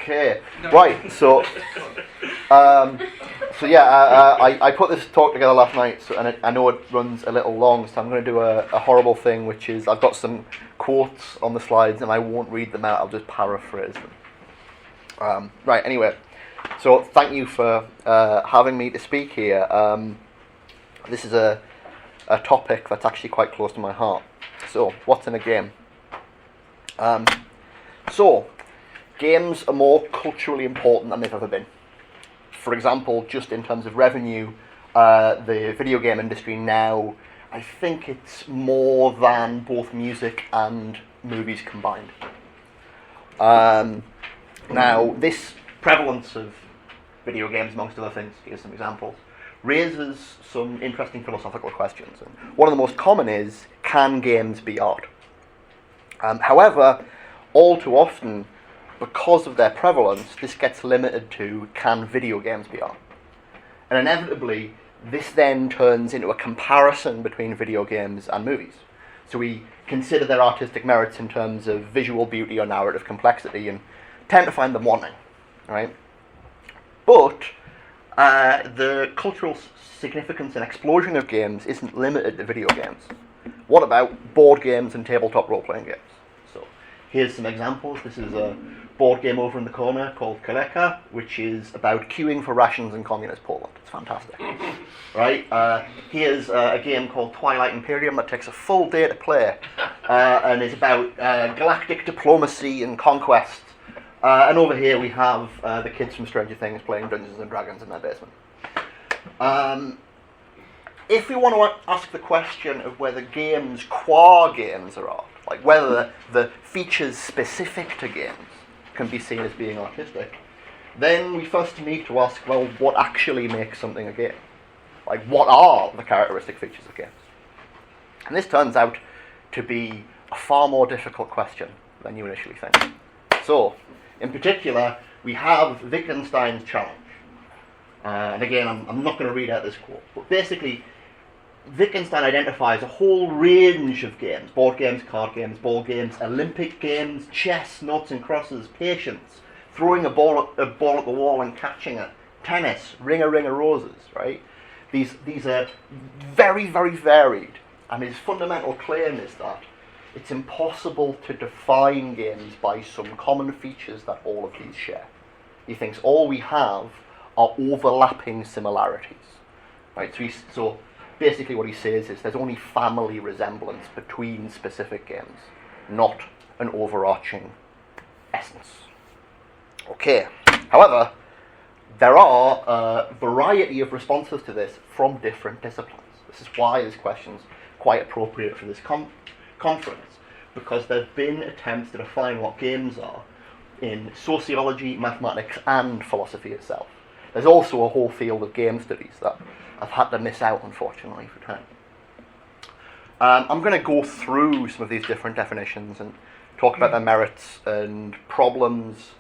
Okay, right, I put this talk together last night, and I know it runs a little long, so I'm going to do a horrible thing, which is I've got some quotes on the slides, and I won't read them out, I'll just paraphrase them. Anyway, so thank you for having me to speak here. This is a topic that's actually quite close to my heart. So, what's in a game? Games are more culturally important than they've ever been. For example, just in terms of revenue, the video game industry now, I think it's more than both music and movies combined. Now, this prevalence of video games, amongst other things, here's some examples, raises some interesting philosophical questions. And one of the most common is, can games be art? However, all too often, because of their prevalence, this gets limited to, can video games be art? And inevitably, this then turns into a comparison between video games and movies. So we consider their artistic merits in terms of visual beauty or narrative complexity and tend to find them wanting, right? But the cultural significance and explosion of games isn't limited to video games. What about board games and tabletop role-playing games? So here's some examples. This is a board game over in the corner called Kaleka, which is about queuing for rations in communist Poland. It's fantastic. Right? Here's a game called Twilight Imperium that takes a full day to play and is about galactic diplomacy and conquest. And over here we have the kids from Stranger Things playing Dungeons and Dragons in their basement. If we want to ask the question of whether games qua games are art, like whether the features specific to games can be seen as being artistic, then we first need to ask, well, what actually makes something a game? Like, what are the characteristic features of games? And this turns out to be a far more difficult question than you initially think. So, in particular, we have Vic Stein's challenge. And again, I'm not going to read out this quote, but basically, Vic Stein identifies a whole range of games: board games, card games, ball games, Olympic games, chess, noughts and crosses, patience, throwing a ball at the wall and catching it, tennis, ring a roses, right? These are very, very varied, and his fundamental claim is that it's impossible to define games by some common features that all of these share. He thinks all we have are overlapping similarities, right? So basically what he says is there's only family resemblance between specific games, not an overarching essence. Okay, however, there are a variety of responses to this from different disciplines. This is why this question's quite appropriate for this conference, because there have been attempts to define what games are in sociology, mathematics, and philosophy itself. There's also a whole field of game studies that I've had to miss out, unfortunately, for time. I'm going to go through some of these different definitions and talk about their merits and problems,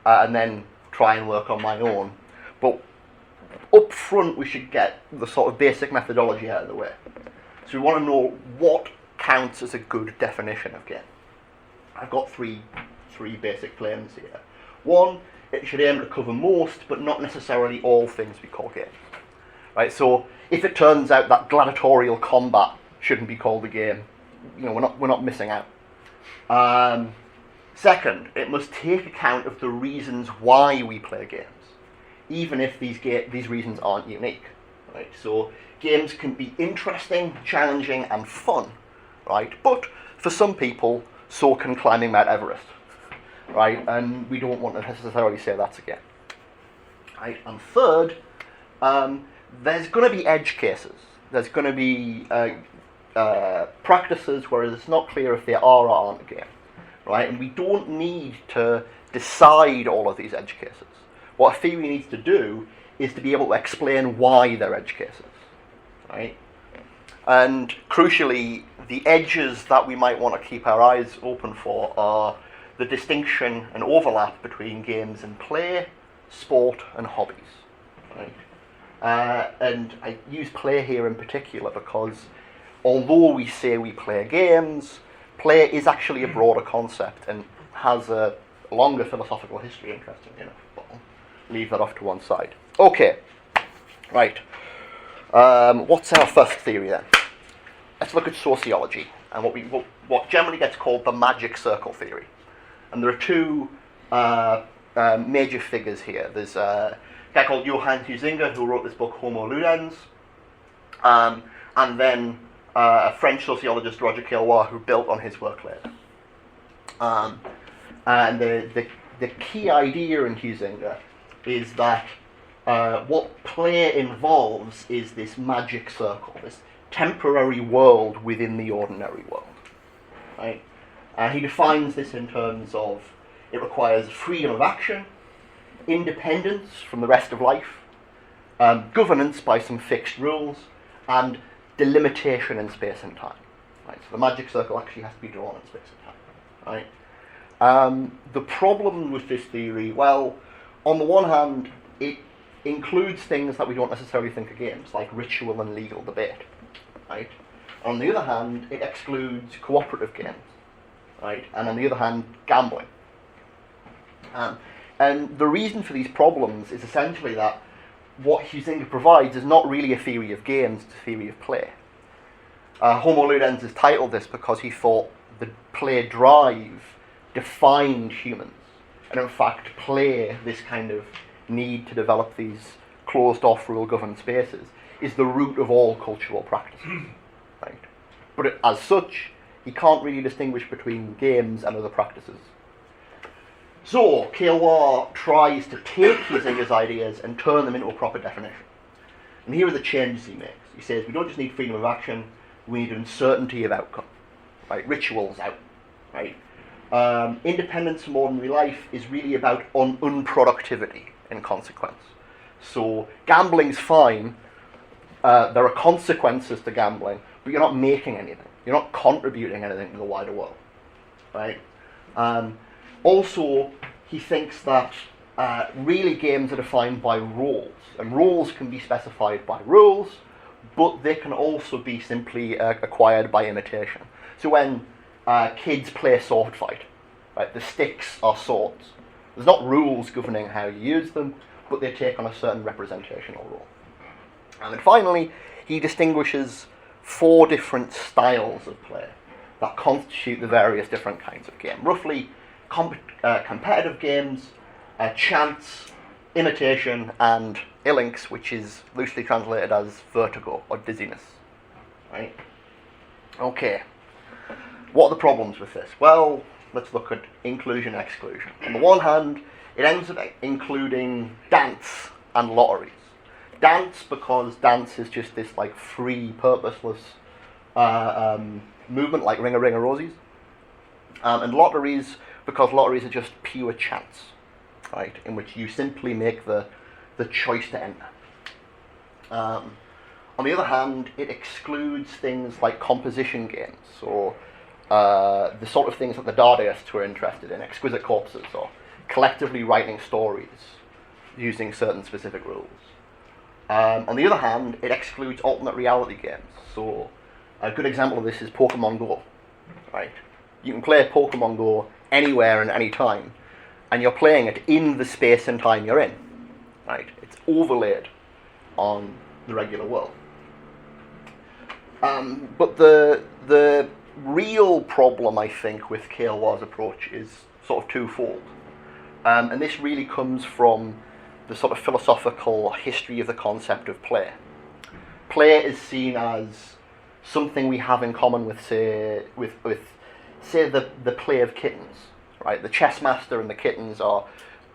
and then try and work on my own. But up front, we should get the sort of basic methodology out of the way. So we want to know what counts as a good definition of game. I've got three basic claims here. One, it should aim to cover most, but not necessarily all things we call games. Right, so if it turns out that gladiatorial combat shouldn't be called a game, we're not missing out. Second, it must take account of the reasons why we play games, even if these reasons aren't unique. Right, so games can be interesting, challenging, and fun, right? But for some people, so can climbing Mount Everest, right? And we don't want to necessarily say that's a game. Right, and third, there's going to be edge cases. There's going to be practices where it's not clear if they are or aren't a game, right? And we don't need to decide all of these edge cases. What a theory needs to do is to be able to explain why they're edge cases, right? And crucially, the edges that we might want to keep our eyes open for are the distinction and overlap between games and play, sport, and hobbies, right? And I use play here in particular because although we say we play games, play is actually a broader concept and has a longer philosophical history, interestingly enough, but I'll leave that off to one side. Okay, right. What's our first theory then? Let's look at sociology and what generally gets called the magic circle theory. And there are two major figures here. There's a guy called Johann Huizinga who wrote this book Homo Ludens, and then a French sociologist, Roger Caillois, who built on his work later. And the key idea in Huizinga is that what play involves is this magic circle, this temporary world within the ordinary world. Right? He defines this in terms of it requires freedom of action, independence from the rest of life, governance by some fixed rules, and delimitation in space and time. Right? So the magic circle actually has to be drawn in space and time. Right? The problem with this theory, well, on the one hand, it includes things that we don't necessarily think are games, like ritual and legal debate. Right? On the other hand, it excludes cooperative games. Right? And on the other hand, gambling. And the reason for these problems is essentially that what Huizinga provides is not really a theory of games, it's a theory of play. Homo Ludens is titled this because he thought the play drive defined humans. And in fact, play, this kind of need to develop these closed-off, rule-governed spaces, is the root of all cultural practices. Right? But as such, he can't really distinguish between games and other practices. So, Caillois tries to take Huizinga's ideas and turn them into a proper definition. And here are the changes he makes. He says, we don't just need freedom of action, we need uncertainty of outcome. Right? Rituals out. Right? Independence from ordinary life is really about unproductivity in consequence. So, gambling's fine, there are consequences to gambling, but you're not making anything. You're not contributing anything to the wider world. Right? Also, he thinks that really games are defined by rules, and rules can be specified by rules, but they can also be simply acquired by imitation. So when kids play sword fight, right, the sticks are swords. There's not rules governing how you use them, but they take on a certain representational role. And then finally, he distinguishes 4 different styles of play that constitute the various different kinds of game. Roughly, competitive games, chance, imitation, and ilinx, which is loosely translated as vertigo or dizziness. Right? Okay. What are the problems with this? Well, let's look at inclusion and exclusion. On the one hand, it ends up including dance and lotteries. Dance, because dance is just this like free, purposeless movement, like Ring a Ring a Rosies. And lotteries, because lotteries are just pure chance, right, in which you simply make the choice to enter. On the other hand, it excludes things like composition games, or the sort of things that the Dadaists were interested in, exquisite corpses, or collectively writing stories using certain specific rules. On the other hand, it excludes alternate reality games. So a good example of this is Pokemon Go. Right? You can play Pokemon Go anywhere and any time, and you're playing it in the space and time you're in. Right? It's overlaid on the regular world. But the real problem, I think, with Caillois' approach is sort of twofold. And this really comes from the sort of philosophical history of the concept of play. Play is seen as something we have in common with, say, the play of kittens. Right? The chess master and the kittens are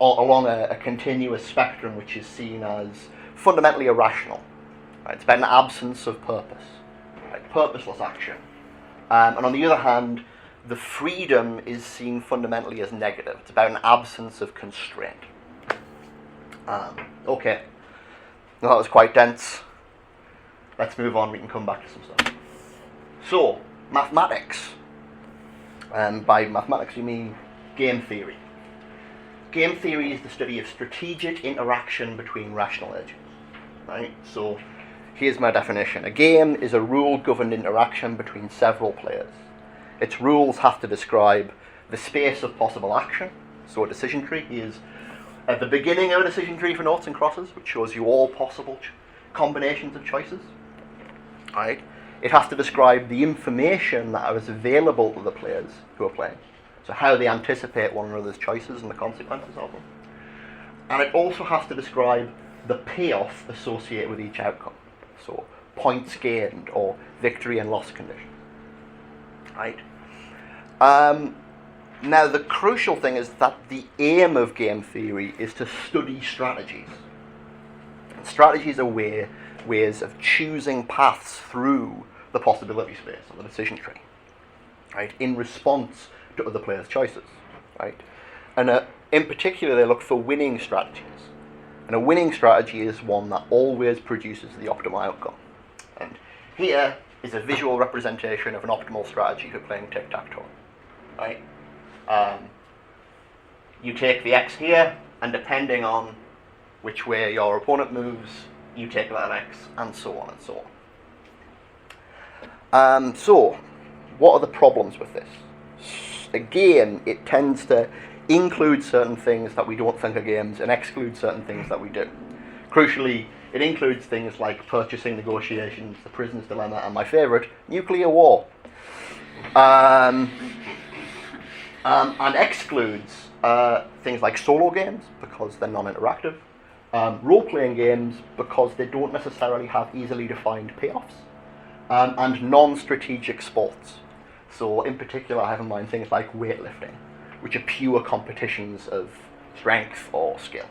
along a continuous spectrum which is seen as fundamentally irrational. Right? It's about an absence of purpose, right? Purposeless action. And on the other hand, the freedom is seen fundamentally as negative. It's about an absence of constraint. Okay. Well, that was quite dense. Let's move on, we can come back to some stuff. So, mathematics. And by mathematics you mean game theory. Game theory is the study of strategic interaction between rational agents. Right? So, here's my definition. A game is a rule-governed interaction between several players. Its rules have to describe the space of possible action, So a decision tree is at the beginning of a decision tree for noughts and crosses, which shows you all possible combinations of choices. Right? It has to describe the information that is available to the players who are playing. So how they anticipate one another's choices and the consequences of them. And it also has to describe the payoff associated with each outcome. So points gained or victory and loss conditions. Right? Now the crucial thing is that the aim of game theory is to study strategies. And strategies are ways of choosing paths through the possibility space of the decision tree, right, in response to other players' choices, right? And in particular, they look for winning strategies. And a winning strategy is one that always produces the optimal outcome. And here is a visual representation of an optimal strategy for playing tic-tac-toe, right? You take the X here, and depending on which way your opponent moves, you take that X, and so on and so on. So, what are the problems with this? Again, it tends to include certain things that we don't think are games and exclude certain things that we do. Crucially, it includes things like purchasing negotiations, the prisoner's dilemma, and my favourite, nuclear war. And excludes things like solo games, because they're non-interactive, role-playing games, because they don't necessarily have easily defined payoffs, and non-strategic sports. So in particular, I have in mind things like weightlifting, which are pure competitions of strength or skill.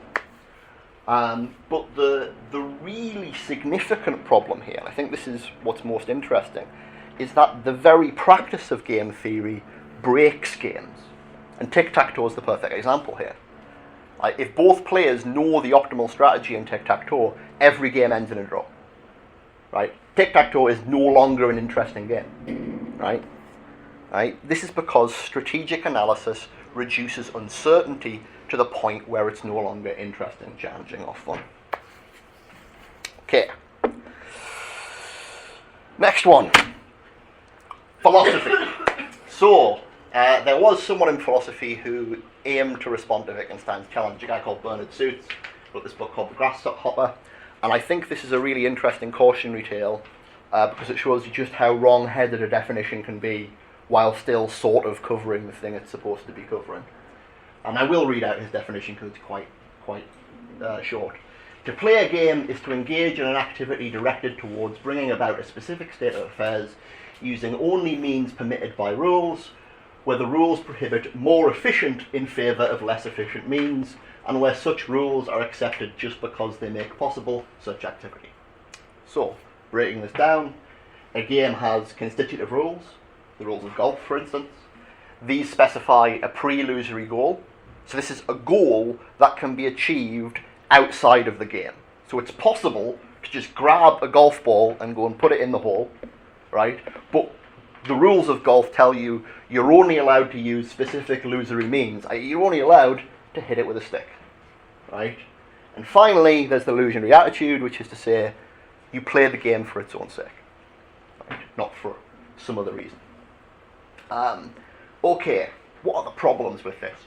But the really significant problem here, and I think this is what's most interesting, is that the very practice of game theory breaks games. And tic-tac-toe is the perfect example here. Like, if both players know the optimal strategy in tic-tac-toe, every game ends in a draw. Right? Tic-tac-toe is no longer an interesting game. Right? Right? This is because strategic analysis reduces uncertainty to the point where it's no longer interesting, challenging, or fun. Okay. Next one. Philosophy. So, there was someone in philosophy who aimed to respond to Vic Stein's challenge, a guy called Bernard Suits, wrote this book called Grasshopper, and I think this is a really interesting cautionary tale because it shows you just how wrong-headed a definition can be while still sort of covering the thing it's supposed to be covering. And I will read out his definition because it's quite short. To play a game is to engage in an activity directed towards bringing about a specific state of affairs using only means permitted by rules, where the rules prohibit more efficient in favour of less efficient means, and where such rules are accepted just because they make possible such activity. So, breaking this down, a game has constitutive rules, the rules of golf for instance. These specify a pre-illusory goal. So this is a goal that can be achieved outside of the game. So it's possible to just grab a golf ball and go and put it in the hole, right? But the rules of golf tell you you're only allowed to use specific illusory means. You're only allowed to hit it with a stick, right? And finally, there's the illusionary attitude, which is to say you play the game for its own sake, right? Not for some other reason. Okay, what are the problems with this?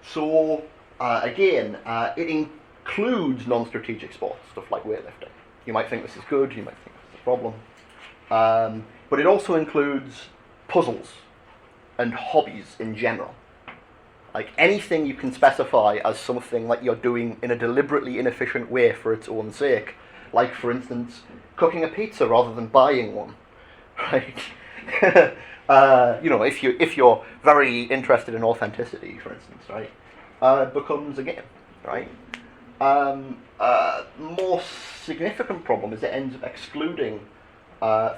So, again, it includes non-strategic sports, stuff like weightlifting. You might think this is good, you might think this is a problem. But it also includes puzzles and hobbies in general. Like anything you can specify as something that you're doing in a deliberately inefficient way for its own sake. Like, for instance, cooking a pizza rather than buying one. Right? If you're very interested in authenticity, for instance, right, it becomes a game, right? More significant problem is it ends up excluding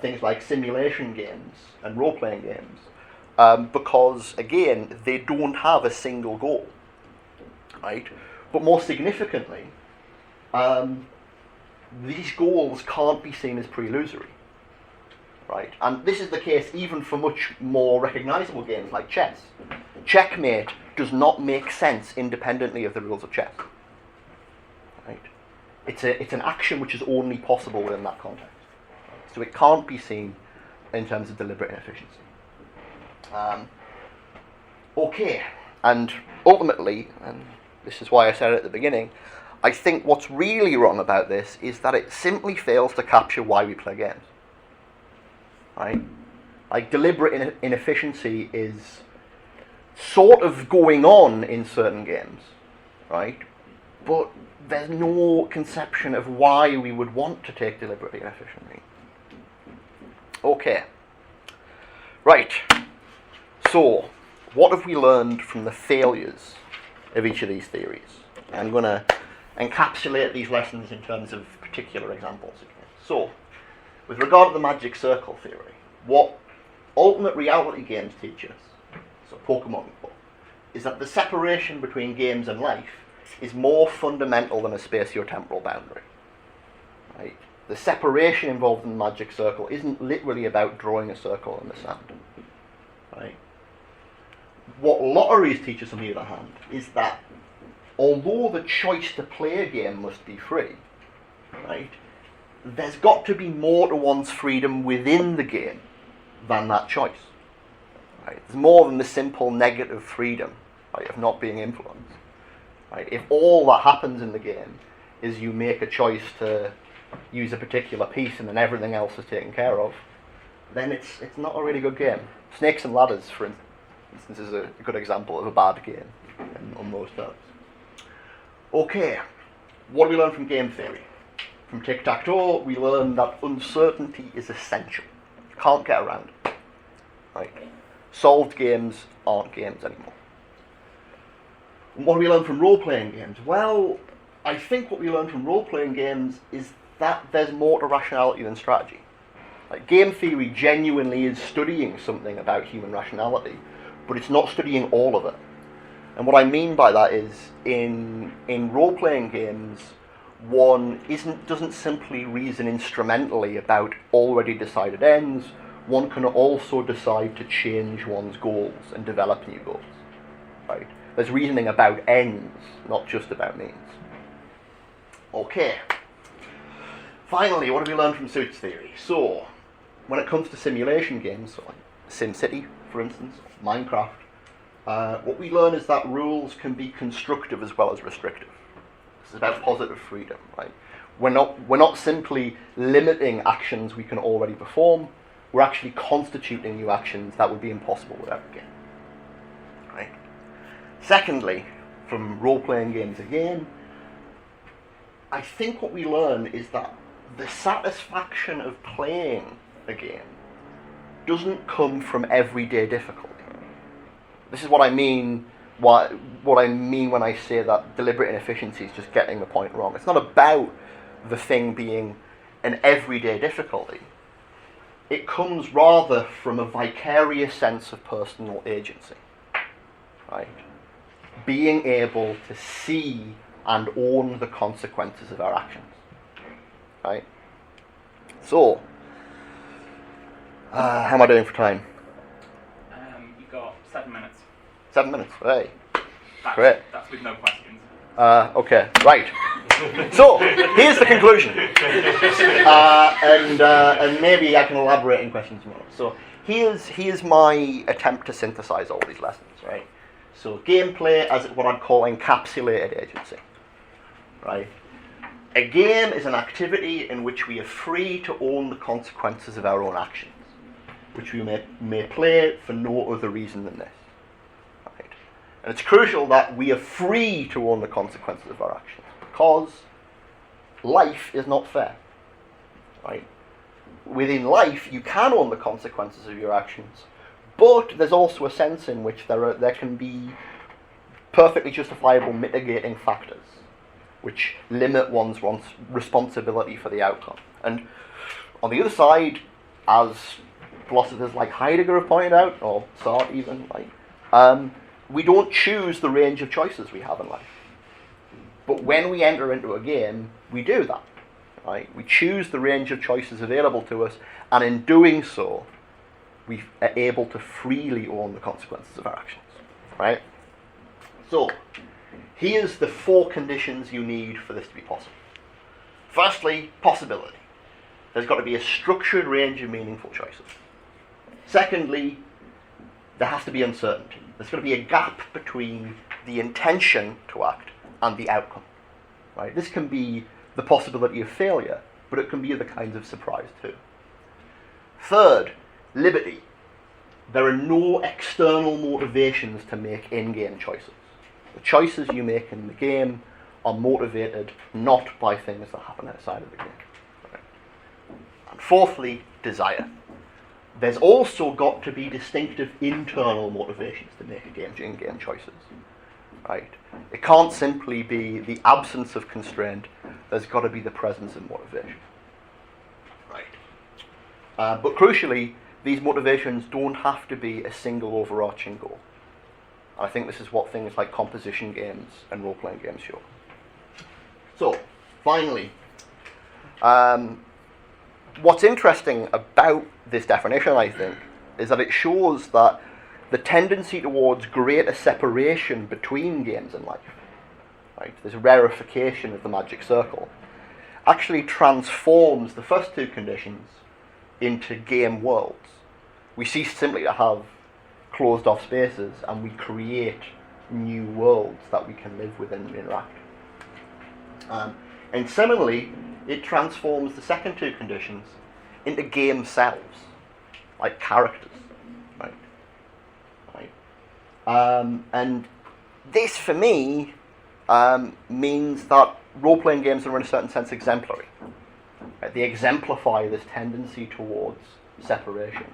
things like simulation games and role-playing games because, again, they don't have a single goal, right? But more significantly, these goals can't be seen as pre-illusory. Right, and this is the case even for much more recognisable games like chess. Checkmate does not make sense independently of the rules of chess. Right, it's an action which is only possible within that context. So it can't be seen in terms of deliberate inefficiency. Okay, And ultimately, and this is why I said it at the beginning, I think what's really wrong about this is that it simply fails to capture why we play games. Right? Like, deliberate inefficiency is sort of going on in certain games, right? But there's no conception of why we would want to take deliberately inefficiently. Okay. Right. So, what have we learned from the failures of each of these theories? I'm going to encapsulate these lessons in terms of particular examples again. So, with regard to the magic circle theory, what alternate reality games teach us, so Pokemon Go, is that the separation between games and life is more fundamental than a spatio-temporal boundary. Right? The separation involved in the magic circle isn't literally about drawing a circle in the sand. Right? What lotteries teach us, on the other hand, is that although the choice to play a game must be free, right, there's got to be more to one's freedom within the game than that choice. Right? There's more than the simple negative freedom, right, of not being influenced. Right? If all that happens in the game is you make a choice to use a particular piece and then everything else is taken care of, then it's not a really good game. Snakes and Ladders, for instance, is a good example of a bad game on most terms. Okay, what do we learn from game theory? From tic-tac-toe, we learn that uncertainty is essential. You can't get around it. Right? Solved games aren't games anymore. And what do we learn from role-playing games? Well, I think what we learn from role-playing games is that there's more to rationality than strategy. Like, game theory genuinely is studying something about human rationality, but it's not studying all of it. And what I mean by that is, in role-playing games, one doesn't simply reason instrumentally about already decided ends. One can also decide to change one's goals and develop new goals. Right? There's reasoning about ends, not just about means. Okay. Finally, what have we learned from suits theory? So, when it comes to simulation games, so like SimCity, for instance, Minecraft, what we learn is that rules can be constructive as well as restrictive. This is about positive freedom, right? We're not simply limiting actions we can already perform. We're actually constituting new actions that would be impossible without a game. Right? Secondly, from role-playing games again, I think what we learn is that the satisfaction of playing a game doesn't come from everyday difficulty. This is what I mean. What I mean when I say that deliberate inefficiency is just getting the point wrong. It's not about the thing being an everyday difficulty. It comes rather from a vicarious sense of personal agency. Right? Being able to see and own the consequences of our actions. Right? So, how am I doing for time? You've got 7 minutes. 7 minutes, hey. Great. That's with no questions. Okay, right. So, here's the conclusion. And maybe I can elaborate in questions more. So, here's my attempt to synthesize all these lessons, right? So, gameplay as what I'd call encapsulated agency, right? A game is an activity in which we are free to own the consequences of our own actions, which we may play for no other reason than this. Right? And it's crucial that we are free to own the consequences of our actions, because life is not fair. Right? Within life, you can own the consequences of your actions, but there's also a sense in which there can be perfectly justifiable mitigating factors which limit one's responsibility for the outcome. And on the other side, as philosophers like Heidegger have pointed out, or Sartre even, we don't choose the range of choices we have in life. But when we enter into a game, we do that. Right? We choose the range of choices available to us, and in doing so, we are able to freely own the consequences of our actions. Right? So, here's the 4 conditions you need for this to be possible. Firstly, possibility. There's got to be a structured range of meaningful choices. Secondly, there has to be uncertainty. There's going to be a gap between the intention to act and the outcome. Right? This can be the possibility of failure, but it can be other kinds of surprise too. Third, liberty. There are no external motivations to make in-game choices. The choices you make in the game are motivated not by things that happen outside of the game. Right? And fourthly, desire. There's also got to be distinctive internal motivations to make in-game choices. Right? It can't simply be the absence of constraint. There's got to be the presence of motivation. Right? But crucially, these motivations don't have to be a single overarching goal. I think this is what things like composition games and role-playing games show. So, finally, what's interesting about this definition, I think, is that it shows that the tendency towards greater separation between games and life, right, this rarefication of the magic circle, actually transforms the first two conditions into game worlds. We cease simply to have closed off spaces and we create new worlds that we can live within and interact. And similarly, it transforms the second two conditions into game selves, like characters. And this, for me, means that role-playing games are in a certain sense exemplary. Right? They exemplify this tendency towards separation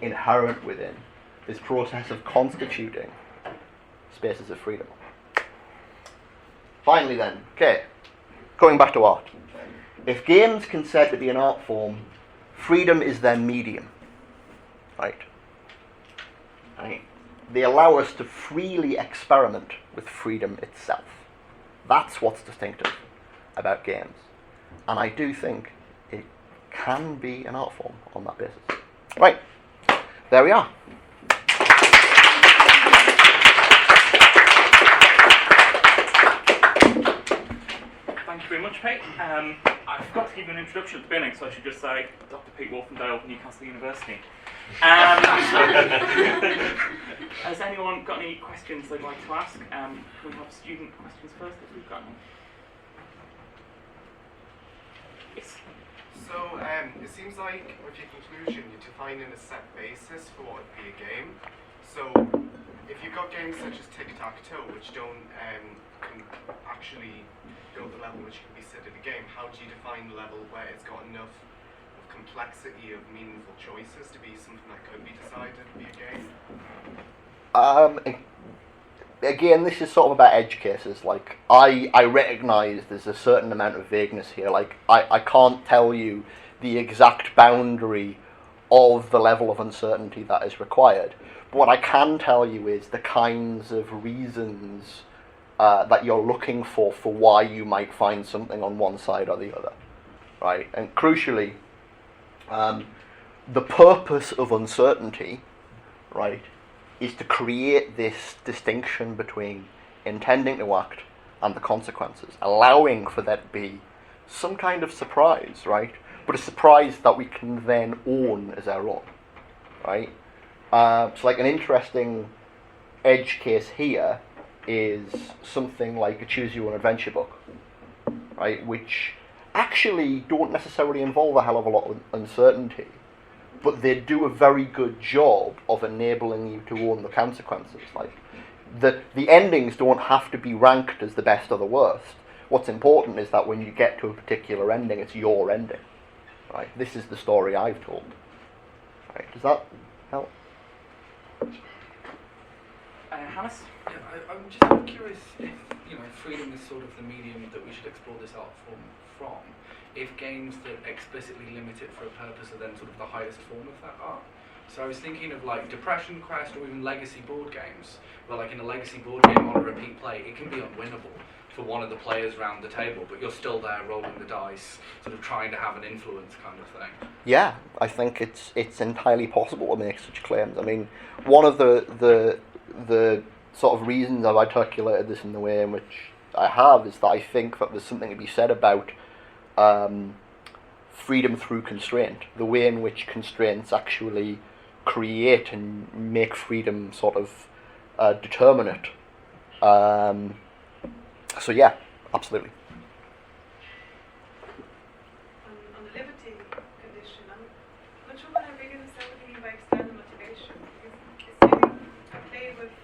inherent within this process of constituting spaces of freedom. Finally then, going back to art. If games can said to be an art form, freedom is their medium. Right? They allow us to freely experiment with freedom itself. That's what's distinctive about games. And I do think it can be an art form on that basis. Right, there we are. Thank you very much, Pete. I forgot to give you an introduction at the beginning, so I should just say Dr. Pete Wolfendale, Newcastle University. Has anyone got any questions they'd like to ask? Can we have student questions first if we've got any? Yes. So, it seems like with your conclusion, you're defining a set basis for what would be a game. So, if you've got games such as tic-tac-toe, which don't can actually go to the level which can be considered a game, how do you define the level where it's got enough of complexity of meaningful choices to be something that could be decided to be a game? Again, this is sort of about edge cases. Like, I recognise there's a certain amount of vagueness here. Like, I can't tell you the exact boundary of the level of uncertainty that is required. But what I can tell you is the kinds of reasons that you're looking for why you might find something on one side or the other. Right? And crucially, the purpose of uncertainty, right, is to create this distinction between intending to act and the consequences, allowing for there to be some kind of surprise, right? But a surprise that we can then own as our own, right? So like an interesting edge case here is something like a choose your own adventure book, right? Which actually don't necessarily involve a hell of a lot of uncertainty, but they do a very good job of enabling you to own the consequences. Like, the endings don't have to be ranked as the best or the worst. What's important is that when you get to a particular ending, it's your ending. Right? This is the story I've told. Right? Does that help? Hannes? Yeah, I'm just curious if, freedom is sort of the medium that we should explore this art form from. If games that explicitly limit it for a purpose are then sort of the highest form of that art. So I was thinking of like Depression Quest or even legacy board games, where like in a legacy board game on a repeat play, it can be unwinnable for one of the players around the table, but you're still there rolling the dice, sort of trying to have an influence kind of thing. Yeah, I think it's entirely possible to make such claims. I mean, one of the sort of reasons I've articulated this in the way in which I have is that I think that there's something to be said about freedom through constraint, the way in which constraints actually create and make freedom sort of determinate. So yeah, absolutely. On the liberty condition, I'm not sure what I really understand what you mean by external motivation. Because assuming I play with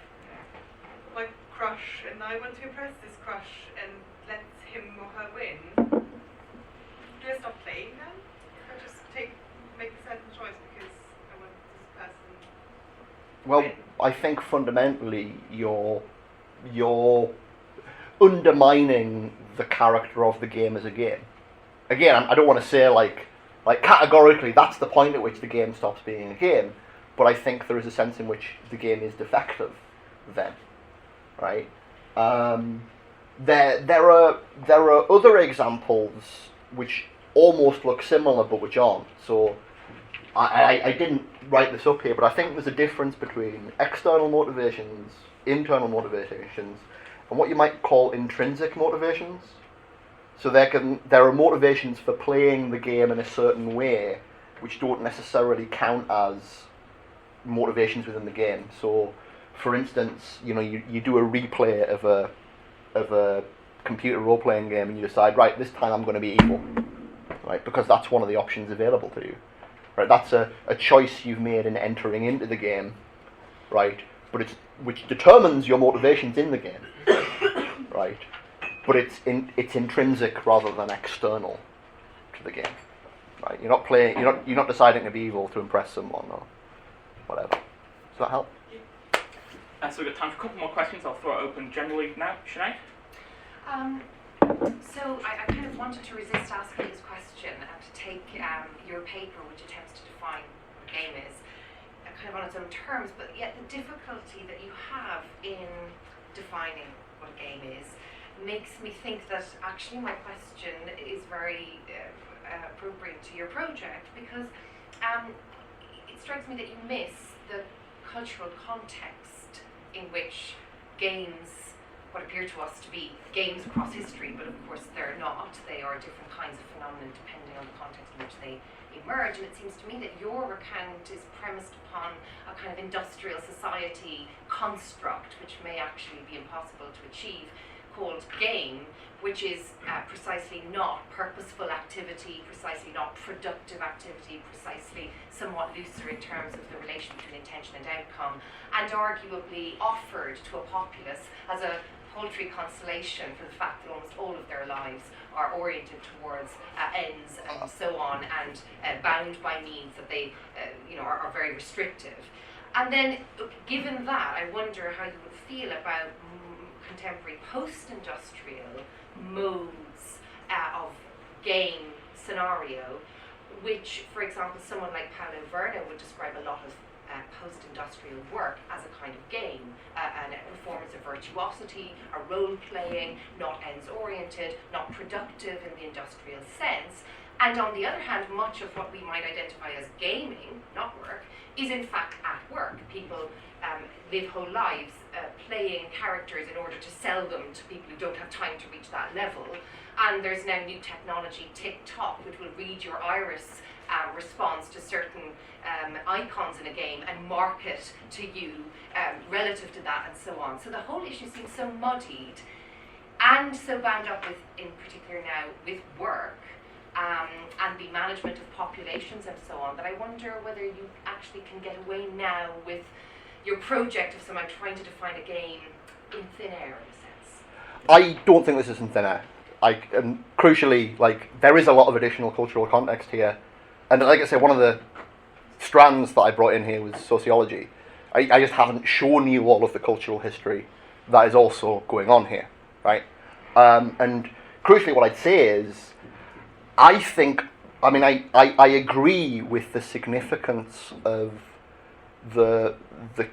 my crush and I want to impress this crush and let him or her win, do I stop playing then? Or just make a certain choice because I want this person to Well, win? I think fundamentally you're undermining the character of the game as a game. Again, I don't want to say like categorically that's the point at which the game stops being a game, but I think there is a sense in which the game is defective then, right? There are other examples which almost look similar but which aren't. So I didn't write this up here, but I think there's a difference between external motivations, internal motivations, and what you might call intrinsic motivations. So there are motivations for playing the game in a certain way which don't necessarily count as motivations within the game. So, for instance, you do a replay of a computer role-playing game and you decide, right, this time I'm going to be evil, right, because that's one of the options available to you. Right, that's a choice you've made in entering into the game, right? But which determines your motivations in the game, right? But it's intrinsic rather than external to the game, right? You're not deciding to be evil to impress someone or whatever. Does that help? So we've got time for a couple more questions. I'll throw it open generally now. Sinead? So I kind of wanted to resist asking this question and to take your paper, which attempts to define what a game is, kind of on its own terms, but yet the difficulty that you have in defining what a game is makes me think that actually my question is very appropriate to your project, because it strikes me that you miss the cultural context in which games, what appear to us to be games across history, but of course they're not. They are different kinds of phenomena depending on the context in which they emerge. And it seems to me that your account is premised upon a kind of industrial society construct, which may actually be impossible to achieve, called game, which is precisely not purposeful activity, precisely not productive activity, precisely somewhat looser in terms of the relation between intention and outcome, and arguably offered to a populace as a paltry consolation for the fact that almost all of their lives are oriented towards ends and so on, and bound by means that they are very restrictive. And then, given that, I wonder how you would feel about contemporary post-industrial modes of game scenario, which, for example, someone like Paolo Verno would describe a lot of post-industrial work as a kind of game, and a performance of virtuosity, a role-playing, not ends-oriented, not productive in the industrial sense. And on the other hand, much of what we might identify as gaming, not work, is in fact at work. People live whole lives playing characters in order to sell them to people who don't have time to reach that level. And there's now new technology, TikTok, which will read your iris response to certain icons in a game and market to you relative to that, and so on. So the whole issue seems so muddied and so bound up with, in particular now, with work and the management of populations and so on, that I wonder whether you actually can get away now with your project of somehow trying to define a game in thin air, in a sense. I don't think this is in thin air. And crucially, there is a lot of additional cultural context here. And like I said, one of the strands that I brought in here was sociology. I just haven't shown you all of the cultural history that is also going on here, right? And crucially, what I'd say is, I agree with the significance of the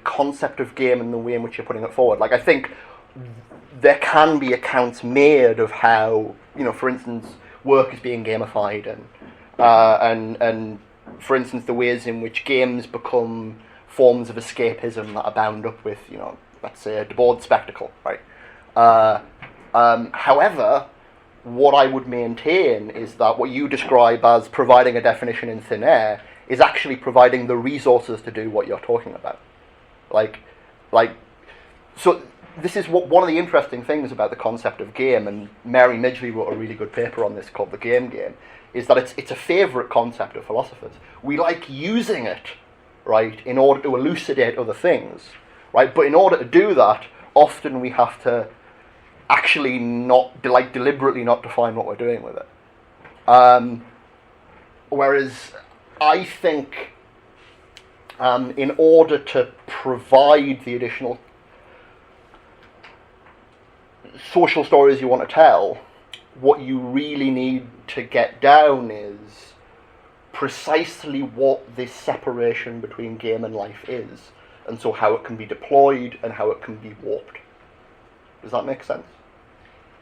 concept of game and the way in which you're putting it forward. I think there can be accounts made of how, for instance, work is being gamified, and for instance, the ways in which games become forms of escapism that are bound up with, let's say, a board spectacle, right? However, what I would maintain is that what you describe as providing a definition in thin air is actually providing the resources to do what you're talking about. So this is one of the interesting things about the concept of game, and Mary Midgley wrote a really good paper on this called The Game Game, is that it's a favourite concept of philosophers. We like using it, right, in order to elucidate other things, right? But in order to do that, often we have to actually deliberately not define what we're doing with it. Whereas I think in order to provide the additional social stories you want to tell, what you really need to get down is precisely what this separation between game and life is, and so how it can be deployed and how it can be warped. Does that make sense?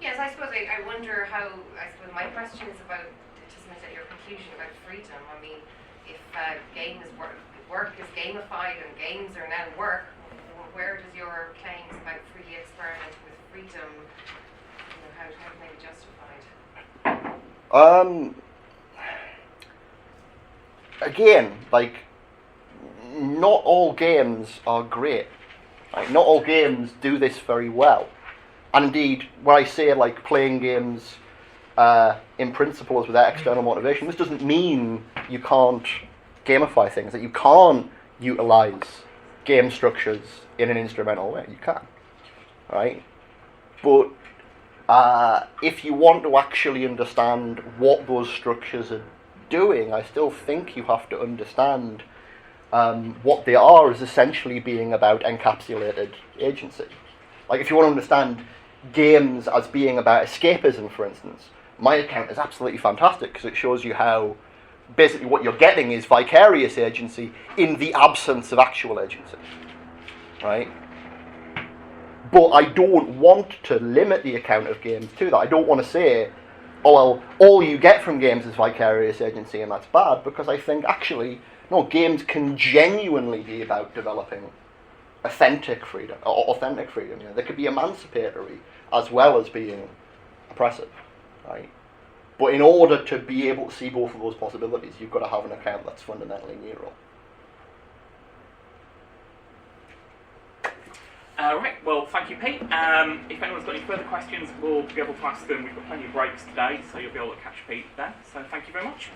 Yes, I suppose I wonder how, I suppose my question is about, just at your conclusion about freedom. I mean, if game is work is gamified and games are now work, where does your claims about freely experimenting with freedom, how can they be justified? Again, not all games are great. Not all games do this very well. And indeed, when I say playing games in principle is without external motivation, this doesn't mean you can't gamify things, that you can't utilize game structures in an instrumental way. You can, right? But if you want to actually understand what those structures are doing, I still think you have to understand what they are as essentially being about encapsulated agency. If you want to understand games as being about escapism, for instance, my account is absolutely fantastic because it shows you how basically what you're getting is vicarious agency in the absence of actual agency, right? But I don't want to limit the account of games to that. I don't want to say, oh well, all you get from games is vicarious agency and that's bad, because I think actually, no, games can genuinely be about developing authentic freedom. They could be emancipatory as well as being oppressive, right? But in order to be able to see both of those possibilities, you've got to have an account that's fundamentally neural. Right, well, thank you, Pete. If anyone's got any further questions, we'll be able to ask them. We've got plenty of breaks today, so you'll be able to catch Pete there. So thank you very much.